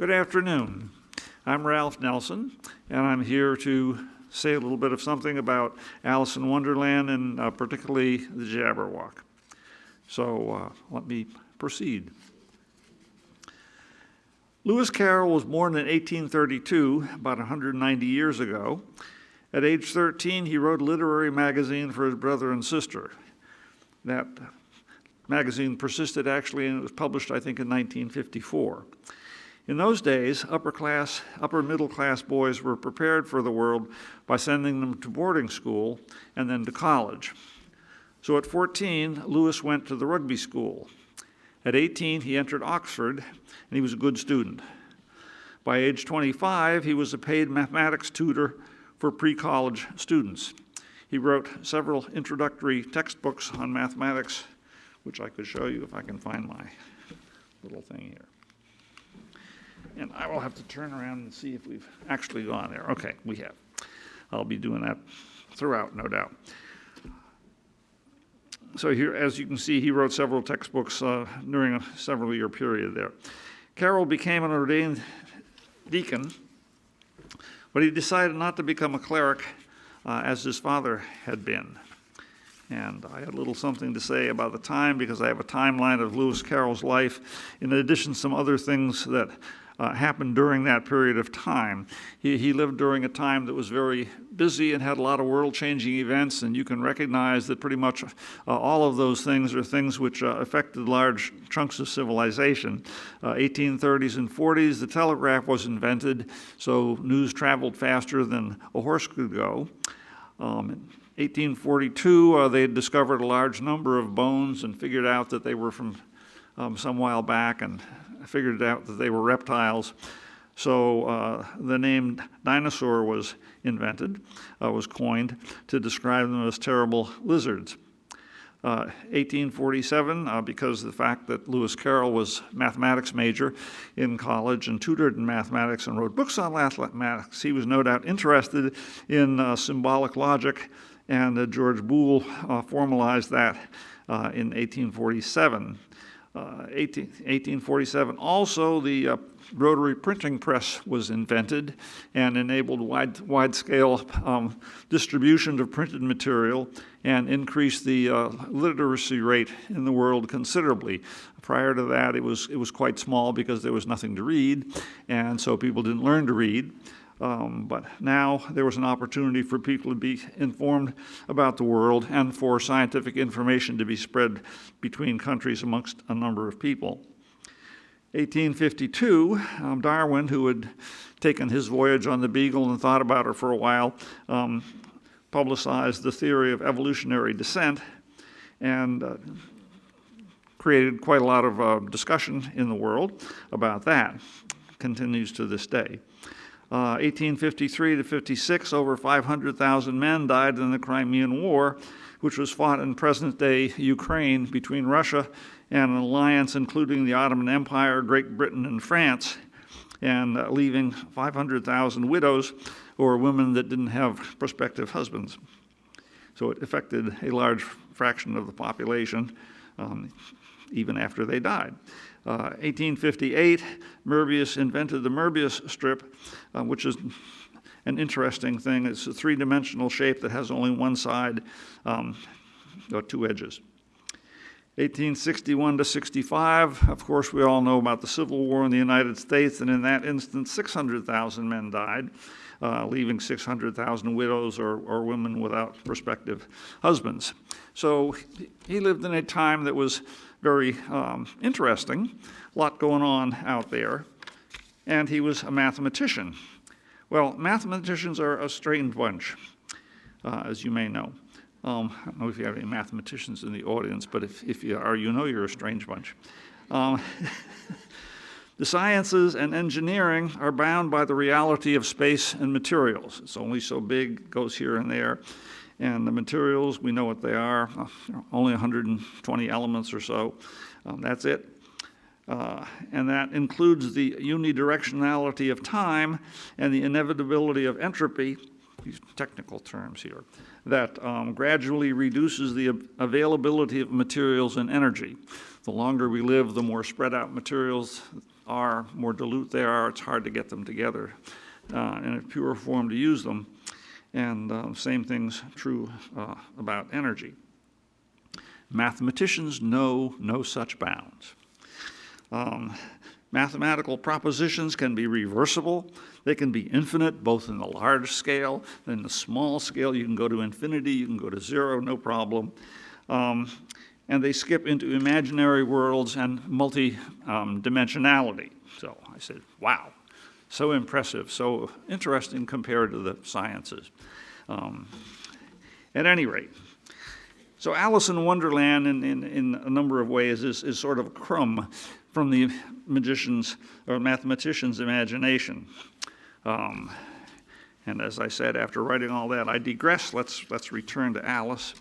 Good afternoon. I'm Ralph Nelson, and I'm here to say a little bit of something about Alice in Wonderland and particularly the Jabberwock. So let me proceed. Lewis Carroll was born in 1832, about 190 years ago. At age 13, he wrote a literary magazine for his brother and sister. That magazine persisted actually, and it was published, I think, in 1954. In those days, upper middle class boys were prepared for the world by sending them to boarding school and then to college. So at 14, Lewis went to the rugby school. At 18, he entered Oxford, and he was a good student. By age 25, he was a paid mathematics tutor for pre-college students. He wrote several introductory textbooks on mathematics, which I could show you if I can find my little thing here. And I will have to turn around and see if we've actually gone there. Okay, we have. I'll be doing that throughout, no doubt. So here, as you can see, he wrote several textbooks during a several-year period there. Carroll became an ordained deacon, but he decided not to become a cleric as his father had been. And I had a little something to say about the time because I have a timeline of Lewis Carroll's life, in addition to some other things that happened during that period of time. He lived during a time that was very busy and had a lot of world-changing events, and you can recognize that pretty much all of those things are things which affected large chunks of civilization. 1830s and 40s, the telegraph was invented, so news traveled faster than a horse could go. In 1842, they had discovered a large number of bones and figured out that they were from some while back, and figured out that they were reptiles. So the name dinosaur was invented, was coined to describe them as terrible lizards. 1847, because of the fact that Lewis Carroll was a mathematics major in college and tutored in mathematics and wrote books on mathematics, he was no doubt interested in symbolic logic, and George Boole formalized that in 1847. 1847, also the rotary printing press was invented and enabled wide-scale distribution of printed material and increased the literacy rate in the world considerably. Prior to that, it was quite small because there was nothing to read, and so people didn't learn to read. But now there was an opportunity for people to be informed about the world and for scientific information to be spread between countries amongst a number of people. 1852, Darwin, who had taken his voyage on the Beagle and thought about it for a while, publicized the theory of evolutionary descent and created quite a lot of discussion in the world about that. Continues to this day. 1853 to 56, over 500,000 men died in the Crimean War, which was fought in present-day Ukraine between Russia and an alliance including the Ottoman Empire, Great Britain, and France, and leaving 500,000 widows or women that didn't have prospective husbands. So it affected a large fraction of the population even after they died. 1858, Möbius invented the Möbius strip, which is an interesting thing. It's a three-dimensional shape that has only one side or two edges. 1861 to 65, of course, we all know about the Civil War in the United States, and in that instance, 600,000 men died, leaving 600,000 widows or women without prospective husbands. So he lived in a time that was very interesting, a lot going on out there, and he was a mathematician. Well, mathematicians are a strange bunch, as you may know. I don't know if you have any mathematicians in the audience, but if you are, you know you're a strange bunch. The sciences and engineering are bound by the reality of space and materials. It's only so big, it goes here and there. And the materials, we know what they are, only 120 elements or so. That's it. And that includes the unidirectionality of time and the inevitability of entropy, these technical terms here, that gradually reduces the availability of materials and energy. The longer we live, the more spread out materials are, more dilute they are, it's hard to get them together in a pure form to use them. And same thing's true about energy. Mathematicians know no such bounds. Mathematical propositions can be reversible. They can be infinite, both in the large scale and in the small scale. You can go to infinity, you can go to zero, no problem. And they skip into imaginary worlds and multi-dimensionality. So I said, wow, so impressive, so interesting compared to the sciences. At any rate, so Alice in Wonderland in a number of ways is sort of a crumb from the magician's or mathematician's imagination. And as I said, after writing all that, I digress. Let's return to Alice.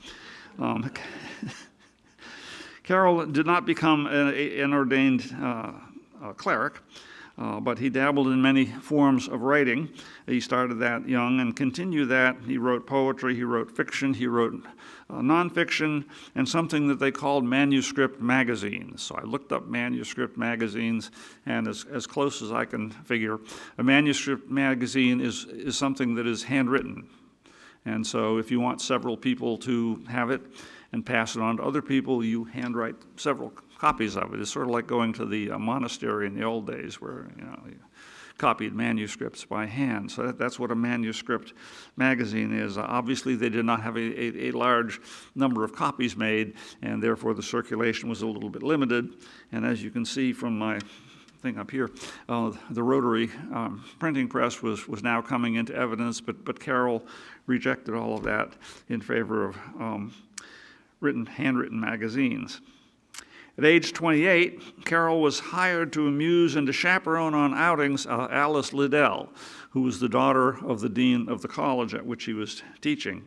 Carroll did not become an ordained cleric, but he dabbled in many forms of writing. He started that young and continued that. He wrote poetry, he wrote fiction, he wrote nonfiction, and something that they called manuscript magazines. So I looked up manuscript magazines, and as close as I can figure, a manuscript magazine is something that is handwritten. And so if you want several people to have it and pass it on to other people, you handwrite several copies of it. It's sort of like going to the monastery in the old days where, you copied manuscripts by hand. So that's what a manuscript magazine is. Obviously, they did not have a large number of copies made, and therefore the circulation was a little bit limited. And as you can see from my thing up here, the rotary printing press was now coming into evidence, but Carroll rejected all of that in favor of handwritten magazines. At age 28, Carroll was hired to amuse and to chaperone on outings Alice Liddell, who was the daughter of the dean of the college at which he was teaching.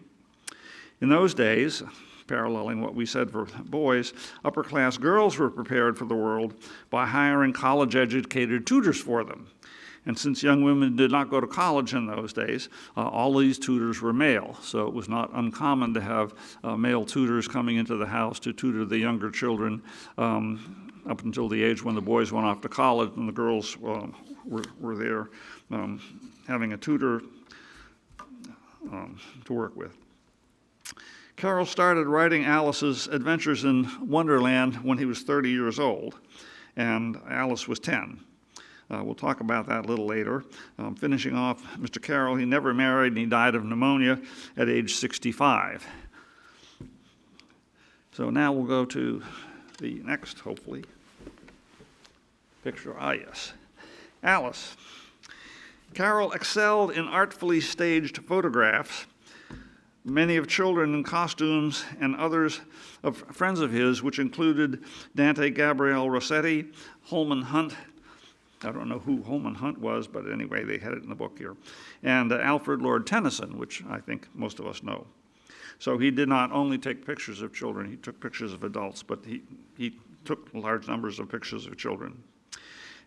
In those days, paralleling what we said for boys, upper-class girls were prepared for the world by hiring college-educated tutors for them. And since young women did not go to college in those days, all these tutors were male. So it was not uncommon to have male tutors coming into the house to tutor the younger children up until the age when the boys went off to college and the girls were there having a tutor to work with. Carroll started writing Alice's Adventures in Wonderland when he was 30 years old, and Alice was 10. We'll talk about that a little later. Finishing off Mr. Carroll, he never married and he died of pneumonia at age 65. So now we'll go to the next, hopefully, picture. Yes. Alice. Carroll excelled in artfully staged photographs, many of children in costumes and others of friends of his, which included Dante Gabriel Rossetti, Holman Hunt. I don't know who Holman Hunt was, but anyway, they had it in the book here. And Alfred Lord Tennyson, which I think most of us know. So he did not only take pictures of children, he took pictures of adults, but he took large numbers of pictures of children.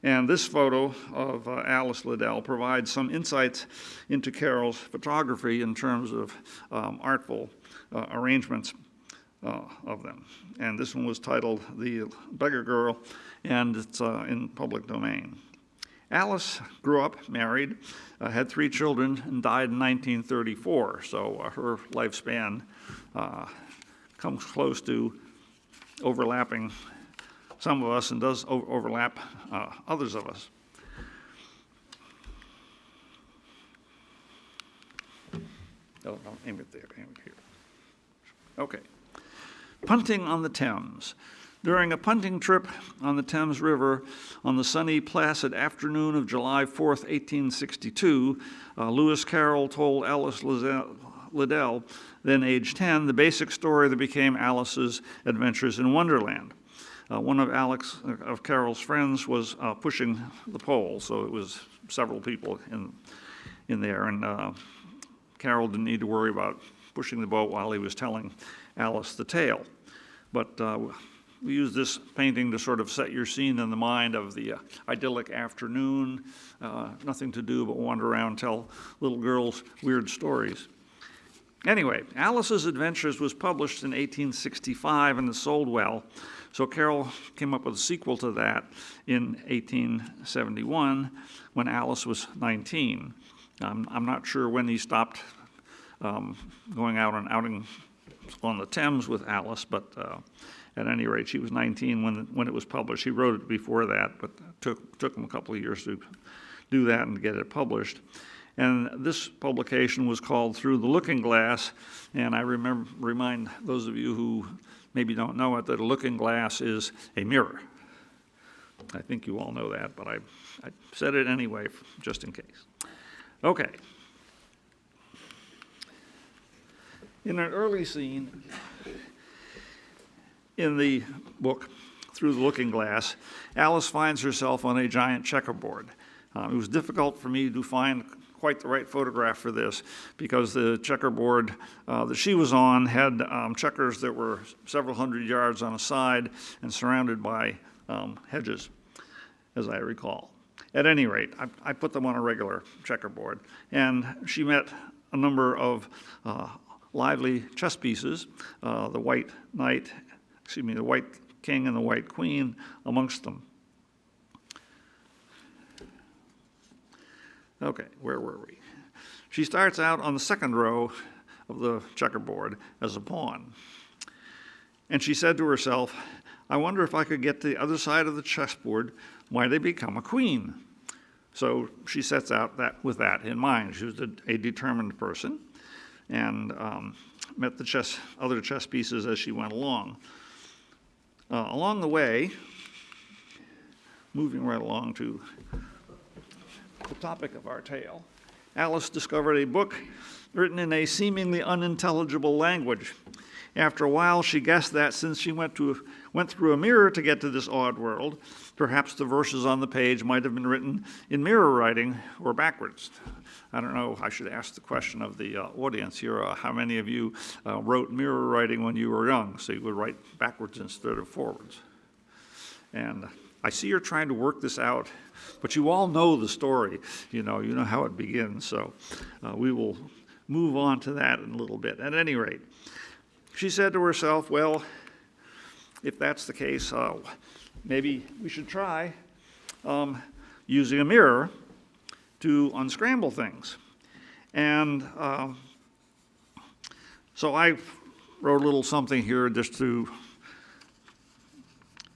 And this photo of Alice Liddell provides some insights into Carroll's photography in terms of artful arrangements of them. And this one was titled The Beggar Girl, and it's in public domain. Alice grew up, married, had 3 children, and died in 1934. So her lifespan comes close to overlapping some of us and does overlap others of us. Oh, no, aim it there, aim it here. Okay. Punting on the Thames. During a punting trip on the Thames River on the sunny, placid afternoon of July 4th, 1862, Lewis Carroll told Alice Liddell, then age 10, the basic story that became Alice's Adventures in Wonderland. One of Carroll's friends was pushing the pole, so it was several people in there, and Carroll didn't need to worry about pushing the boat while he was telling Alice the tale. But we use this painting to sort of set your scene in the mind of the idyllic afternoon, nothing to do but wander around and tell little girls weird stories. Anyway, Alice's Adventures was published in 1865 and it sold well. So Carroll came up with a sequel to that in 1871 when Alice was 19. I'm not sure when he stopped going out on outing on the Thames with Alice, but at any rate, she was 19 when it was published. He wrote it before that, but took him a couple of years to do that and get it published. And this publication was called Through the Looking Glass, and I remind those of you who maybe don't know it that a looking glass is a mirror. I think you all know that, but I said it anyway, just in case. Okay. In an early scene in the book, Through the Looking Glass, Alice finds herself on a giant checkerboard. It was difficult for me to find quite the right photograph for this because the checkerboard that she was on had checkers that were several hundred yards on a side and surrounded by hedges, as I recall. At any rate, I put them on a regular checkerboard, and she met a number of lively chess pieces, the white knight, the white king and the white queen amongst them. Okay, where were we? She starts out on the second row of the checkerboard as a pawn. And she said to herself, I wonder if I could get to the other side of the chessboard, might I become a queen? So she sets out with that in mind. She was a determined person and met the other chess pieces as she went along. Along the way, moving right along to the topic of our tale, Alice discovered a book written in a seemingly unintelligible language. After a while, she guessed that since she went through a mirror to get to this odd world, perhaps the verses on the page might have been written in mirror writing or backwards. I don't know, I should ask the question of the audience here, how many of you wrote mirror writing when you were young, so you would write backwards instead of forwards? And I see you're trying to work this out, but you all know the story. You know how it begins, so we will move on to that in a little bit. At any rate, she said to herself, well, if that's the case, maybe we should try using a mirror to unscramble things. And so I wrote a little something here just to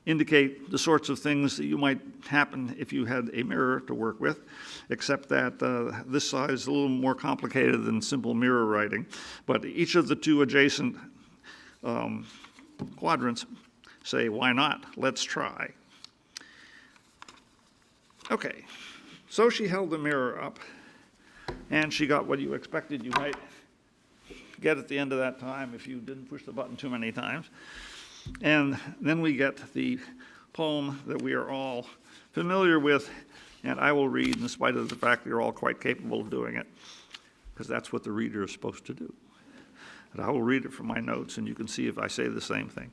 indicate the sorts of things that you might happen if you had a mirror to work with, except that this side is a little more complicated than simple mirror writing. But each of the two adjacent quadrants say, why not? Let's try. Okay, so she held the mirror up, and she got what you expected you might get at the end of that time if you didn't push the button too many times. And then we get the poem that we are all familiar with, and I will read in spite of the fact that you're all quite capable of doing it, because that's what the reader is supposed to do. And I will read it from my notes, and you can see if I say the same thing.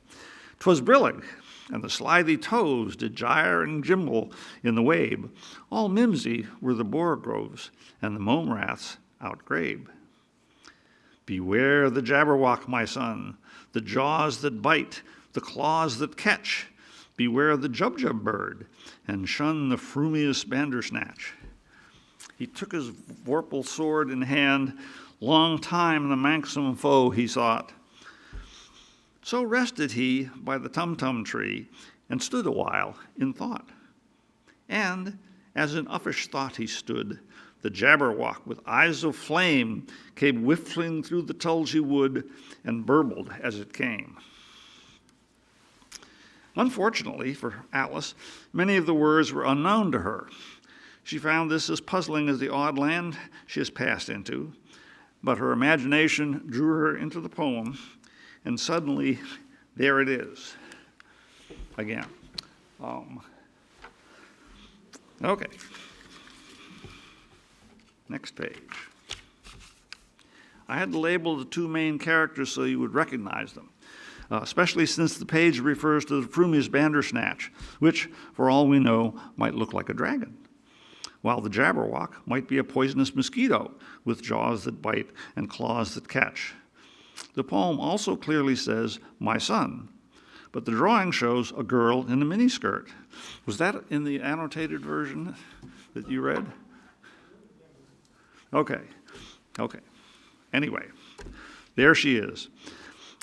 'Twas brillig, and the slithy toves did gyre and gimble in the wabe. All mimsy were the borogoves, and the mome raths outgrabe. Beware the Jabberwock, my son, the jaws that bite, the claws that catch. Beware the Jubjub bird, and shun the frumious Bandersnatch. He took his vorpal sword in hand, long time the manxome foe he sought. So rested he by the tum-tum tree, and stood a while in thought. And, as in uffish thought he stood, the Jabberwock with eyes of flame came whiffling through the tulgey wood and burbled as it came. Unfortunately for Alice, many of the words were unknown to her. She found this as puzzling as the odd land she has passed into, but her imagination drew her into the poem, and suddenly, there it is, again. Okay. Next page. I had to label the two main characters so you would recognize them, especially since the page refers to the frumious Bandersnatch, which, for all we know, might look like a dragon, while the Jabberwock might be a poisonous mosquito with jaws that bite and claws that catch. The poem also clearly says, "my son," but the drawing shows a girl in a miniskirt. Was that in the annotated version that you read? Okay. Anyway, there she is.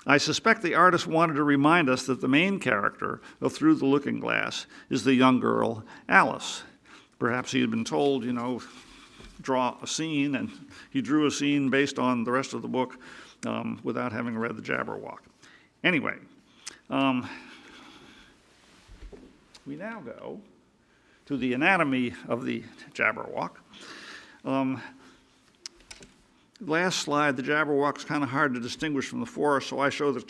I suspect the artist wanted to remind us that the main character of Through the Looking Glass is the young girl, Alice. Perhaps he had been told, draw a scene, and he drew a scene based on the rest of the book without having read the Jabberwock. Anyway, we now go to the anatomy of the Jabberwock. Last slide, the Jabberwock's kind of hard to distinguish from the forest, so I show the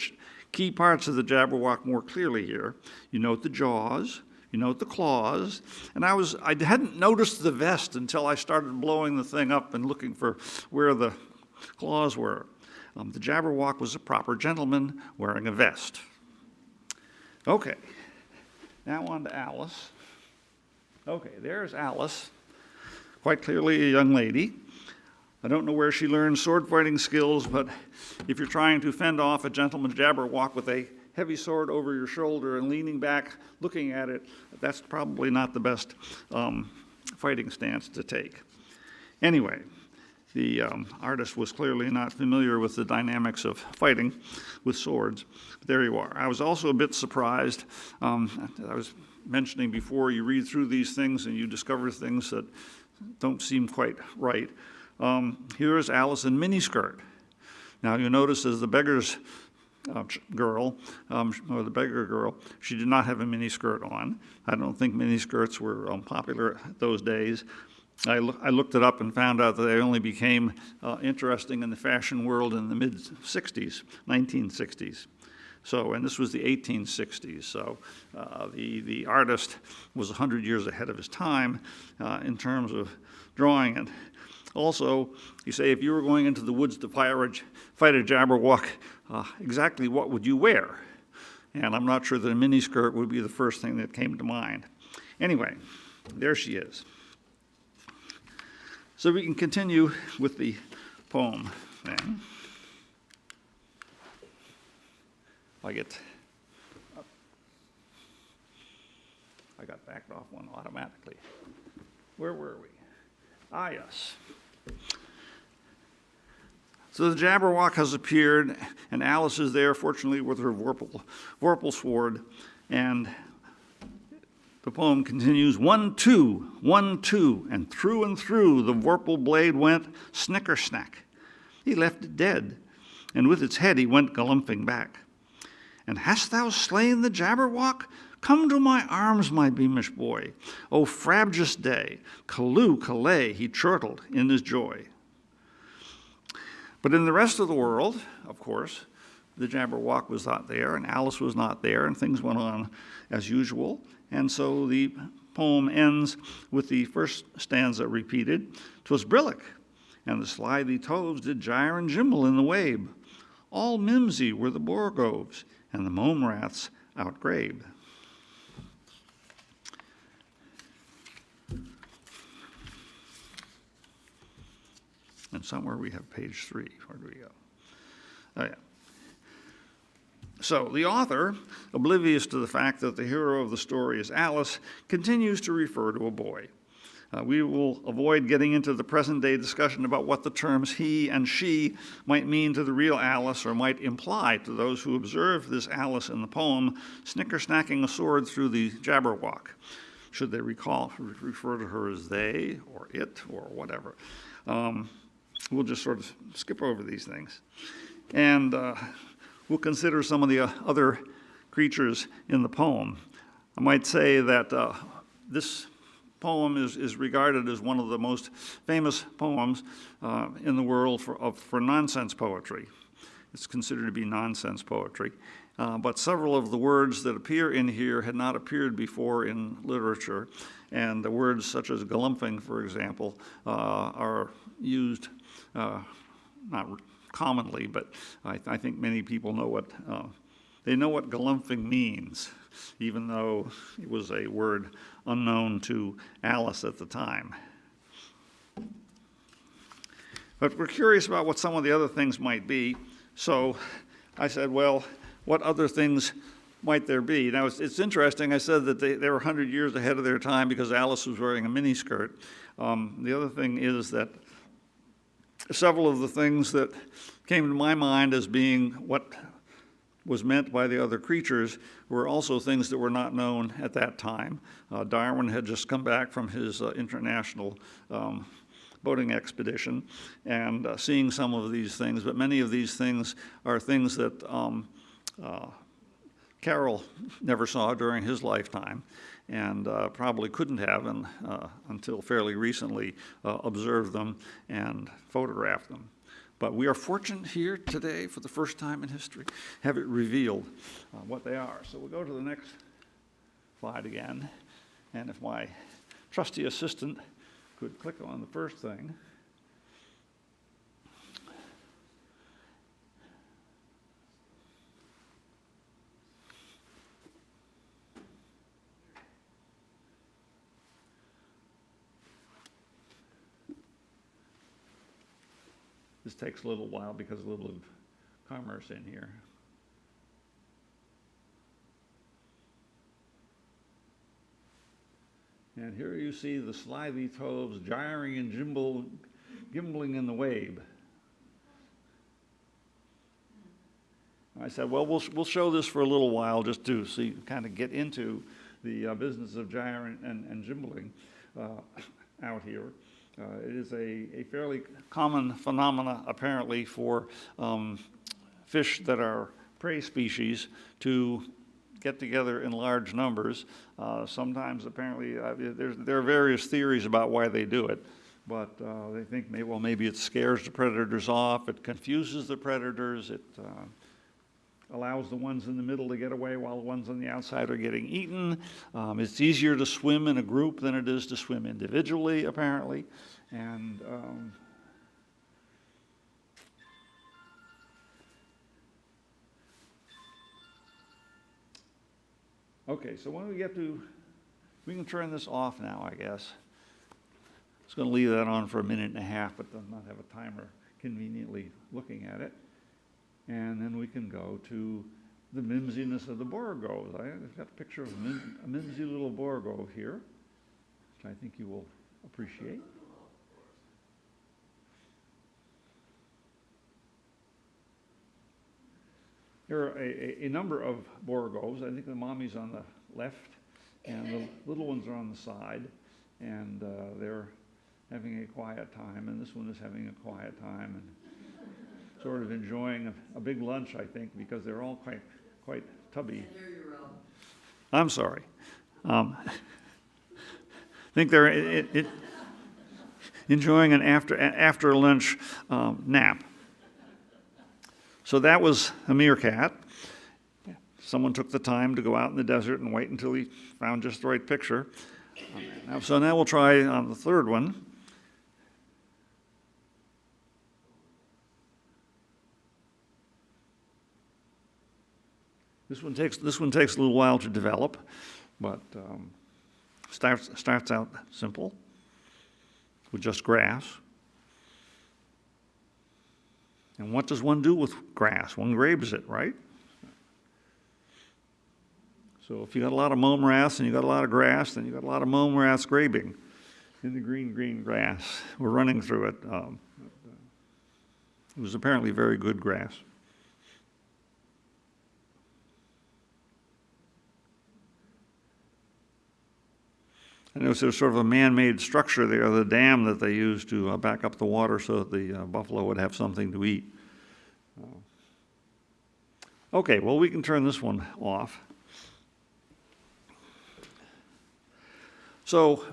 key parts of the Jabberwock more clearly here. You note the jaws, you note the claws, and I hadn't noticed the vest until I started blowing the thing up and looking for where the claws were. The Jabberwock was a proper gentleman wearing a vest. Okay, now on to Alice. Okay, there's Alice, quite clearly a young lady. I don't know where she learned sword fighting skills, but if you're trying to fend off a gentleman's Jabberwock with a heavy sword over your shoulder and leaning back, looking at it, that's probably not the best fighting stance to take. Anyway, the artist was clearly not familiar with the dynamics of fighting with swords. But there you are. I was also a bit surprised. I was mentioning before, you read through these things and you discover things that don't seem quite right. Here is Alice in miniskirt. Now you notice as the beggar's girl, or the beggar girl, she did not have a miniskirt on. I don't think miniskirts were popular those days. I looked it up and found out that they only became interesting in the fashion world in the mid-60s, 1960s. So, and this was the 1860s, so the artist was 100 years ahead of his time in terms of drawing it. Also, you say if you were going into the woods to fight a Jabberwock, exactly what would you wear? And I'm not sure that a miniskirt would be the first thing that came to mind. Anyway, there she is. So we can continue with the poem then. I got backed off one automatically. Where were we? Ah, yes. So the Jabberwock has appeared, and Alice is there, fortunately, with her vorpal sword, and the poem continues, 1, 2, 1, 2, and through the vorpal blade went snicker-snack. He left it dead, and with its head he went galumphing back. And hast thou slain the Jabberwock? Come to my arms, my beamish boy. O frabjous day, Callooh, Callay, he chortled in his joy. But in the rest of the world, of course, the Jabberwock was not there, and Alice was not there, and things went on as usual. And so the poem ends with the first stanza repeated. 'Twas brillig, and the slithy toves did gyre and gimble in the wabe. All mimsy were the borgoves, and the mome raths outgrabe. And somewhere we have page 3. Where do we go? Oh, yeah. So the author, oblivious to the fact that the hero of the story is Alice, continues to refer to a boy. We will avoid getting into the present-day discussion about what the terms he and she might mean to the real Alice or might imply to those who observe this Alice in the poem snicker-snacking a sword through the Jabberwock. Should they refer to her as they or it or whatever? We'll just sort of skip over these things. And we'll consider some of the other creatures in the poem. I might say that this poem is regarded as one of the most famous poems in the world for nonsense poetry. It's considered to be nonsense poetry. But several of the words that appear in here had not appeared before in literature. And the words such as galumphing, for example, are used not commonly, but I think many people know what galumphing means, even though it was a word unknown to Alice at the time. But we're curious about what some of the other things might be. So I said, well, what other things might there be? Now, it's interesting. I said that they were 100 years ahead of their time because Alice was wearing a miniskirt. The other thing is that several of the things that came to my mind as being what was meant by the other creatures were also things that were not known at that time. Darwin had just come back from his international boating expedition and seeing some of these things, but many of these things are things that Carroll never saw during his lifetime and probably couldn't have until fairly recently observed them and photographed them. But we are fortunate here today, for the first time in history, have it revealed what they are. So we'll go to the next slide again. And if my trusty assistant could click on the first thing. This takes a little while because a little of commerce in here. And here you see the slithy toves gyring and gimbling in the wave. I said, well, we'll show this for a little while just to see, kind of get into the business of gyring and gimbling out here. It is a fairly common phenomena, apparently, for fish that are prey species to get together in large numbers. Sometimes, apparently, there are various theories about why they do it, but they think, maybe it scares the predators off, it confuses the predators, it allows the ones in the middle to get away while the ones on the outside are getting eaten. It's easier to swim in a group than it is to swim individually, apparently. And okay, so when we get to, we can turn this off now, I guess. I was going to leave that on for a minute and a half, but then not have a timer conveniently looking at it. And then we can go to the mimsiness of the borogoves. I've got a picture of a mimsy little borogove here, which I think you will appreciate. Here are a number of borogoves. I think the mommy's on the left, and the little ones are on the side, and they're having a quiet time, and this one is having a quiet time, and sort of enjoying a big lunch, I think, because they're all quite tubby. I'm sorry. I think they're enjoying an after lunch nap. So that was a meerkat. Someone took the time to go out in the desert and wait until he found just the right picture. So now we'll try the third one. This one takes a little while to develop, but starts out simple with just grass. And what does one do with grass? One grabs it, right? So if you got a lot of mome rats and you got a lot of grass, then you got a lot of mome rats grabbing in the green grass. We're running through it. It was apparently very good grass. And there was sort of a man-made structure there, the dam that they used to back up the water so that the buffalo would have something to eat. Okay, well, we can turn this one off. So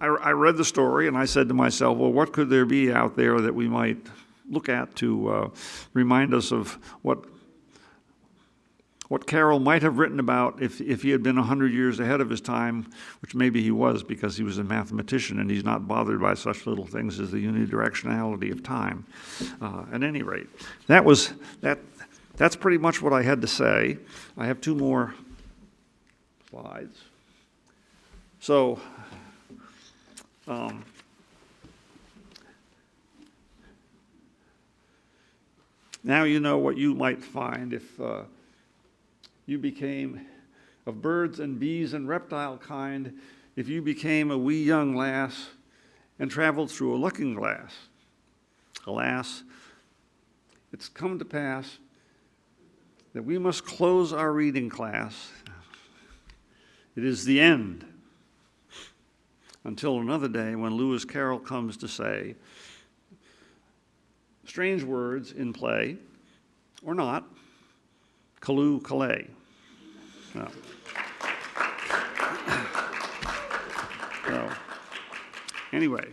I read the story and I said to myself, well, what could there be out there that we might look at to remind us of what Carroll might have written about if he had been 100 years ahead of his time, which maybe he was because he was a mathematician and he's not bothered by such little things as the unidirectionality of time. At any rate, that's pretty much what I had to say. I have two more slides. So, Now you know what you might find if you became of birds and bees and reptile kind, if you became a wee young lass and traveled through a looking glass. Alas, it's come to pass that we must close our reading class. It is the end. Until another day when Lewis Carroll comes to say, strange words in play, or not, Callooh Callay. No. So, anyway,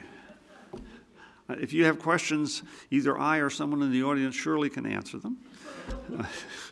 if you have questions, either I or someone in the audience surely can answer them.